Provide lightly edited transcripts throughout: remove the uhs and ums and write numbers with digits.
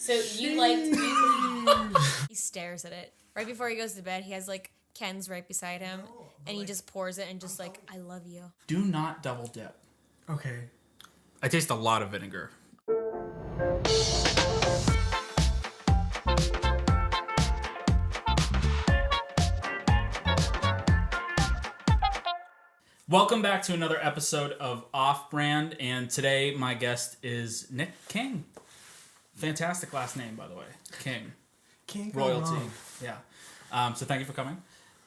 So you he stares at it. Right before he goes to bed, he has like Ken's right beside him, and he just pours it and just like, I love you. Do not double dip. Okay. I taste a lot of vinegar. Welcome back to another episode of Off Brand, and today my guest is Nick King. Fantastic last name, by the way. King. Can't go Royalty. wrong. Yeah. So thank you for coming.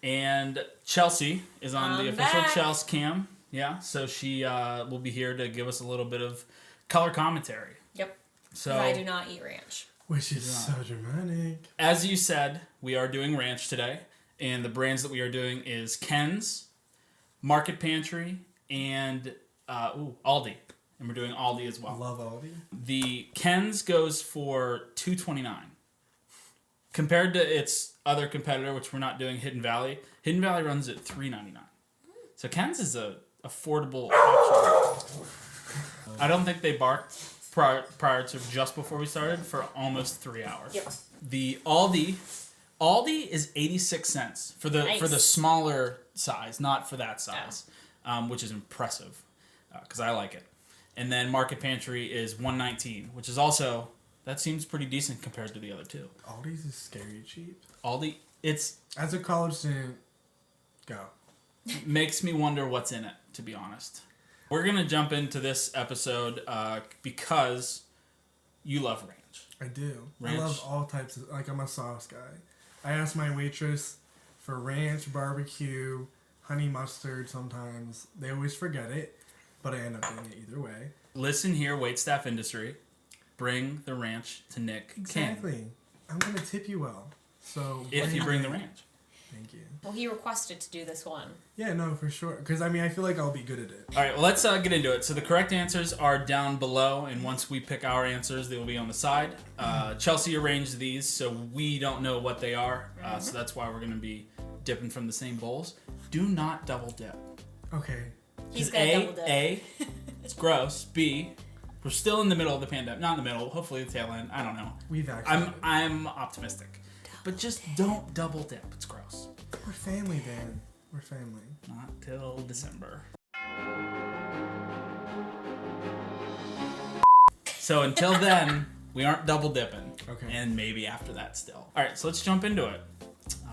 And Chelsea is on the official Chels cam. Yeah. So she will be here to give us a little bit of color commentary. Yep. So I do not eat ranch. Which is so dramatic. As you said, we are doing ranch today, and the brands that we are doing is Ken's, Market Pantry, and Aldi. And we're doing Aldi as well. Love Aldi. The Ken's goes for $2.29. Compared to its other competitor, which we're not doing, Hidden Valley runs at $3.99. So Ken's is a affordable option. I don't think they barked prior to just before we started for almost 3 hours. Yep. The Aldi is 86 cents for the smaller size, not for that size, which is impressive because I like it. And then Market Pantry is $1.19, which is also, that seems pretty decent compared to the other two. Aldi's is scary cheap. Aldi, it's... As a college student, go. Makes me wonder what's in it, to be honest. We're going to jump into this episode because you love ranch. I do. Ranch. I love all types of, I'm a sauce guy. I ask my waitress for ranch, barbecue, honey mustard sometimes. They always forget it, but I end up doing it either way. Listen here, waitstaff industry. Bring the ranch to Nick Exactly. King. I'm going to tip you well. So if you bring the ranch. Thank you. Well, he requested to do this one. Yeah, no, for sure. Because, I feel like I'll be good at it. All right, well, let's get into it. So the correct answers are down below, and once we pick our answers, they will be on the side. Chelsea arranged these, so we don't know what they are. So that's why we're going to be dipping from the same bowls. Do not double dip. Okay. He's going to double dip. A, it's gross. B, we're still in the middle of the pandemic. Not in the middle, hopefully the tail end. I don't know. We've actually. I'm optimistic. But just don't double dip. It's gross. We're family, Dan. We're family. Not till December. So until then, we aren't double dipping. Okay. And maybe after that still. All right, so let's jump into it.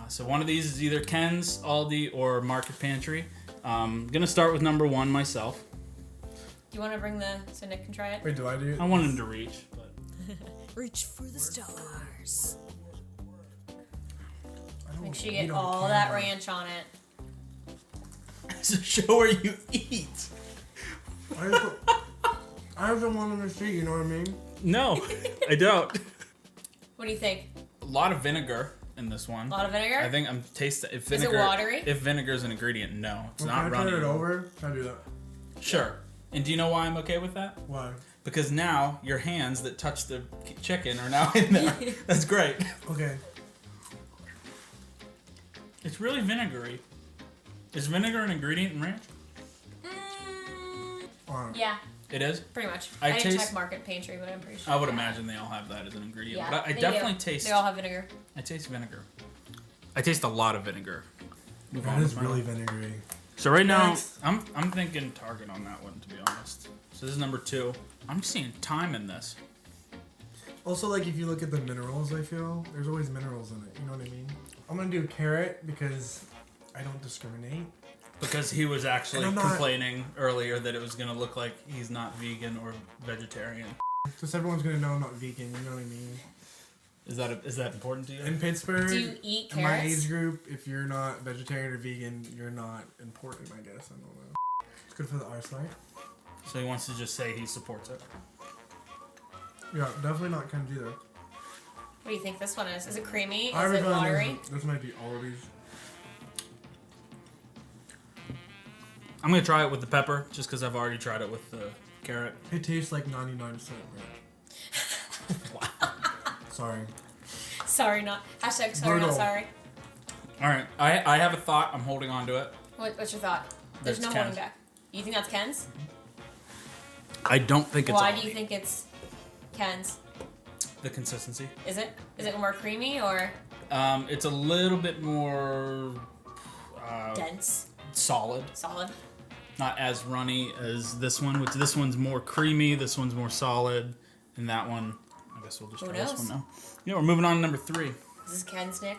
So one of these is either Ken's, Aldi, or Market Pantry. I'm going to start with number one myself. Do you want to bring so Nick can try it? Wait, do I do it? I want him to reach, but... Reach for the stars. Make sure you eat get on all camera. that ranch on it. It's a show where you eat. I have the one on the street, you know what I mean? No, I don't. What do you think? A lot of vinegar in this one. A lot of vinegar? I think I'm tasting... If Is it watery? If vinegar is an ingredient, no. It's not Can I runny. turn it over? Can I do that? Sure. And do you know why I'm okay with that? Why? Because now your hands that touch the chicken are now in there. That's great. Okay. It's really vinegary. Is vinegar an ingredient in ranch? Yeah, It is? pretty much. I I didn't taste- check Market Pantry, but I'm pretty sure. I would imagine they all have that as an ingredient. Yeah, but I they definitely do. taste... They all have vinegar. I taste vinegar. I taste a lot of vinegar. Move on That with is my really life. vinegary. So right now, Next. I'm thinking Target on that one, to be honest. So this is number two. I'm seeing time in this. Also, if you look at the minerals, I feel, there's always minerals in it. You know what I mean? I'm going to do carrot because I don't discriminate. Because he was actually And I'm not- complaining earlier that it was going to look like he's not vegan or vegetarian. Just everyone's going to know I'm not vegan, you know what I mean? Is that important to you? In Pittsburgh, Do you eat in my carrots? age group, if you're not vegetarian or vegan, you're not important, I guess. I don't know. It's good for the eyesight. So he wants to just say he supports it. Yeah, definitely not Ken's either. What do you think this one is? Is it creamy? Is I have a it feeling watery? This might be Aldi's. I'm going to try it with the pepper, just because I've already tried it with the carrot. It tastes like 99% ranch. Wow. Sorry. Sorry, not. Hashtag sorry, Brutal. not sorry. All right, I have a thought. I'm holding on to it. What's your thought? There's That's no Ken's. holding back. You think that's Ken's? I don't think it's Why Aldi. do you think it's Ken's? the consistency. Is it? Is it more creamy or It's a little bit more dense? solid. Solid. Not as runny as this one, which this one's more creamy, this one's more solid, and that one, I guess we'll just try this one now. Yeah, we're moving on to number 3. This is Ken's Nick.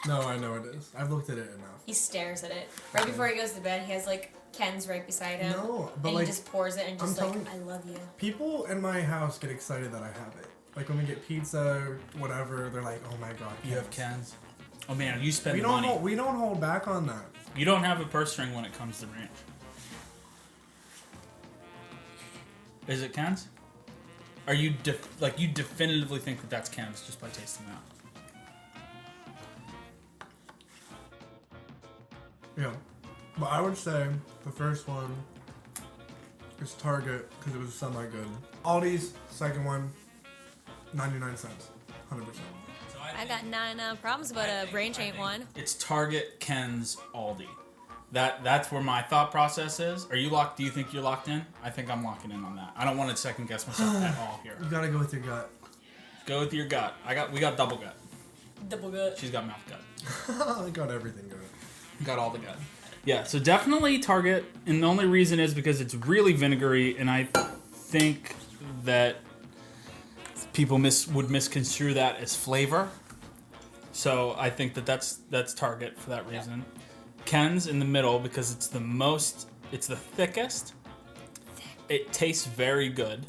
No, I know it is. I've looked at it enough. He stares at it. Right before he goes to bed, he has like Ken's right beside him. No, but and like, he just pours it and just I'm like, telling- I love you. People in my house get excited that I have it. Like when we get pizza or whatever, they're like, "Oh my god, You have cans? Oh man, you spend We the don't money. we don't hold back on that. You don't have a purse string when it comes to ranch. Is it cans? Are you you definitively think that that's cans just by tasting that? Yeah, but I would say the first one is Target because it was semi-good. Aldi's second one, 99 cents, 100%. I got 9 problems about a range ain't one. It's Target, Ken's, Aldi. That's where my thought process is. Are you locked? Do you think you're locked in? I think I'm locking in on that. I don't want to second guess myself at all here. You gotta go with your gut. Go with your gut. We got double gut. Double gut. She's got mouth gut. I got everything good. Got all the gut. Yeah, so definitely Target, and the only reason is because it's really vinegary, and I think that people would misconstrue that as flavor. So I think that's Target for that reason. Ken's in the middle because it's the thickest. It tastes very good,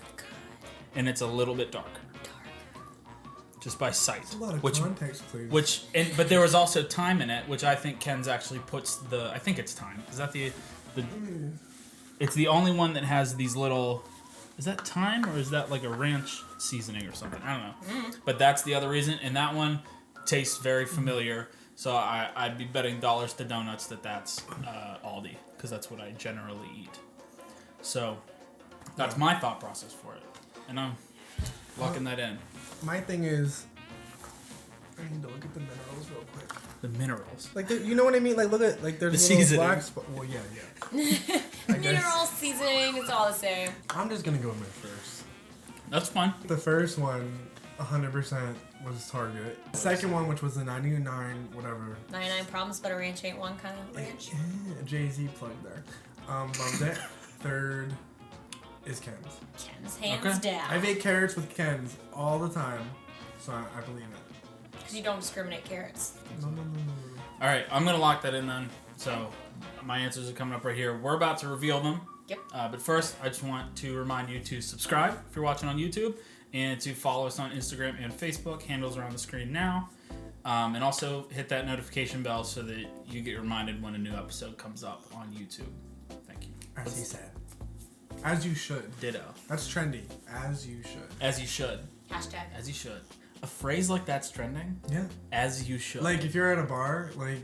and it's a little bit darker. Just by sight. That's a lot of context, please. But there was also thyme in it, which I think Ken's actually puts I think it's thyme. Is that the it's the only one that has these little, is that thyme or is that like a ranch seasoning or something? I don't know. But that's the other reason, and that one tastes very familiar. So I'd be betting dollars to donuts that's Aldi, because that's what I generally eat. So that's my thought process for it, and I'm locking that in. My thing is, I need to look at the minerals real quick. The minerals. Like, you know what I mean? Like, look at, like, there's The little seasoning. black spot. Well, yeah. Mineral seasoning, it's all the same. I'm just gonna go with my first. That's fine. The first one, 100% was Target. The second one, which was the 99, whatever. 99 problems, but a ranch ain't one kind of ranch. Yeah, Jay-Z plug there. Loved it. Third is Ken's. Ken's, hands Okay. down. I've ate carrots with Ken's all the time, so I believe it. Because you don't discriminate carrots. No. All right, I'm gonna lock that in then. So my answers are coming up right here. We're about to reveal them. Yep. But first, I just want to remind you to subscribe if you're watching on YouTube, and to follow us on Instagram and Facebook. Handles are on the screen now. And also hit that notification bell so that you get reminded when a new episode comes up on YouTube. Thank you. As he said. As you should. Ditto. That's trendy. As you should. As you should. Hashtag. As you should. A phrase like that's trending? Yeah. As you should. Like, if you're at a bar, like,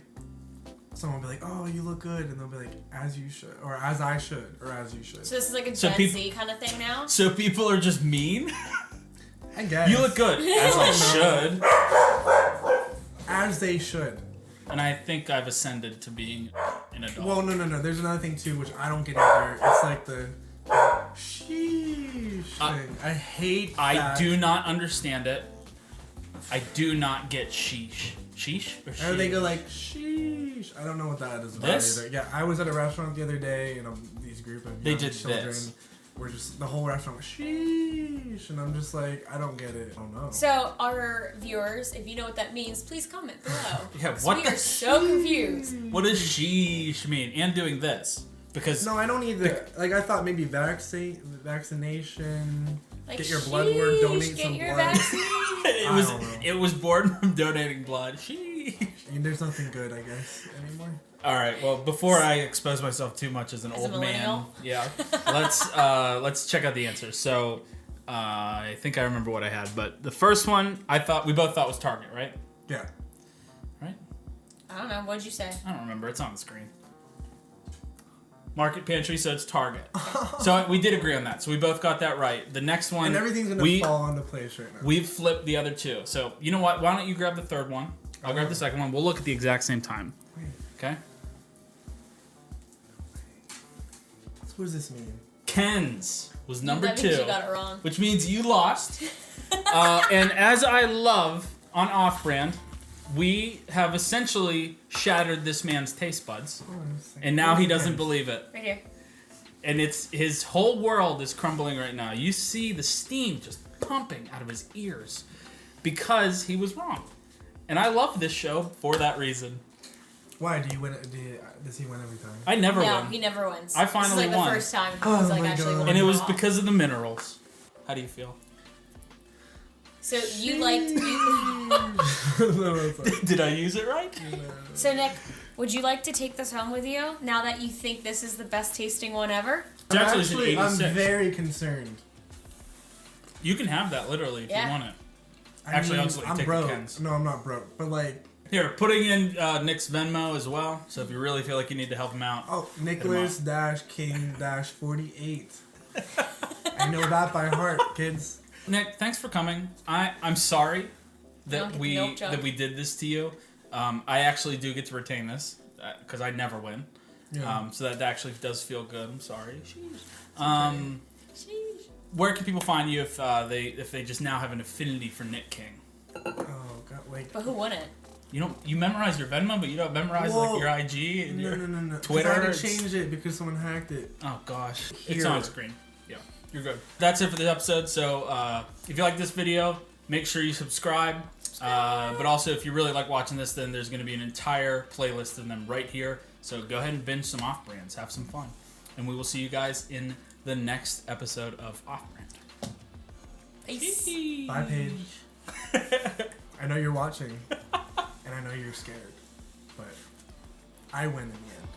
someone will be like, "Oh, you look good," and they'll be like, "As you should," or "As I should," or "As you should." So this is like a So Gen Z kind of thing now? So people are just mean? I guess. You look good. As I should. As they should. And I think I've ascended to being an adult. Well, no. There's another thing, too, which I don't get either. It's like the sheesh thing. I hate that. I do not understand it. I do not get sheesh. Sheesh or sheesh? Or they go like, sheesh. I don't know what that is about This? either. Yeah, I was at a restaurant the other day, and these group of They young did children this. were just, the whole restaurant was sheesh. And I'm just like, I don't get it. I don't know. So our viewers, if you know what that means, please comment below. Yeah, 'Cause what we the are so confused. What does sheesh mean? And doing this. Because No, I don't either. Like, I thought maybe vaccination. Like, Get your blood work, donate get some your blood. vaccine. I don't know. it was born from donating blood. Sheesh. I mean, there's nothing good, I guess, anymore. All right. Well, before I expose myself too much as an As a old man, millennial? yeah, let's check out the answers. So, I think I remember what I had, but the first one we both thought was Target, right? Yeah. Right? I don't know. What'd you say? I don't remember. It's on the screen. Market Pantry, so it's Target. So we did agree on that. So we both got that right. The next one, And everything's going to fall into place right now. we've flipped the other two. So you know what? Why don't you grab the third one? I'll grab the second one. We'll look at the exact same time. Okay? So what does this mean? Ken's. was number That 2. means you got it wrong. Which means you lost. And as I love on Off-Brand, we have essentially shattered this man's taste buds. And now he doesn't believe it. Right here. And his whole world is crumbling right now. You see the steam just pumping out of his ears because he was wrong. And I love this show for that reason. Why do you win? Does he win every time? I never No, win. he never wins. I finally this is like won. the first time Oh he's like my actually God. won. And it was all. because of the minerals. How do you feel? So you liked you. No, it's like, Did I use it right? So Nick, would you like to take this home with you now that you think this is the best tasting one ever? Actually, I'm it's an 86. very concerned. You can have that literally if Yeah. you want it. I Actually, mean, I'll just let you I'm take the broke. Kens. No, I'm not broke. But like, Here, putting in Nick's Venmo as well. So if you really feel like you need to help him out. oh, Nicholas-King-48. I know that by heart, kids. Nick, thanks for coming. I'm sorry don't that get we the milk jug. did this to you. I actually do get to retain this because I never win. Yeah. So that actually does feel good. I'm sorry. Sheesh. Where can people find you if they just now have an affinity for Nick King? Oh God, wait. But who wouldn't? You memorize your Venmo, but you don't memorize Whoa. like your IG and No, your no. 'Cause Twitter. I had to It's- change it because someone hacked it. Oh gosh, it's Here. on screen. Yeah, you're good. That's it for this episode. So if you like this video, make sure you subscribe. But also, if you really like watching this, then there's going to be an entire playlist of them right here. So go ahead and binge some Off-Brands, have some fun, and we will see you guys in the next episode of Off-Brand. Peace. Bye, Paige. I know you're watching, and I know you're scared, but I win in the end.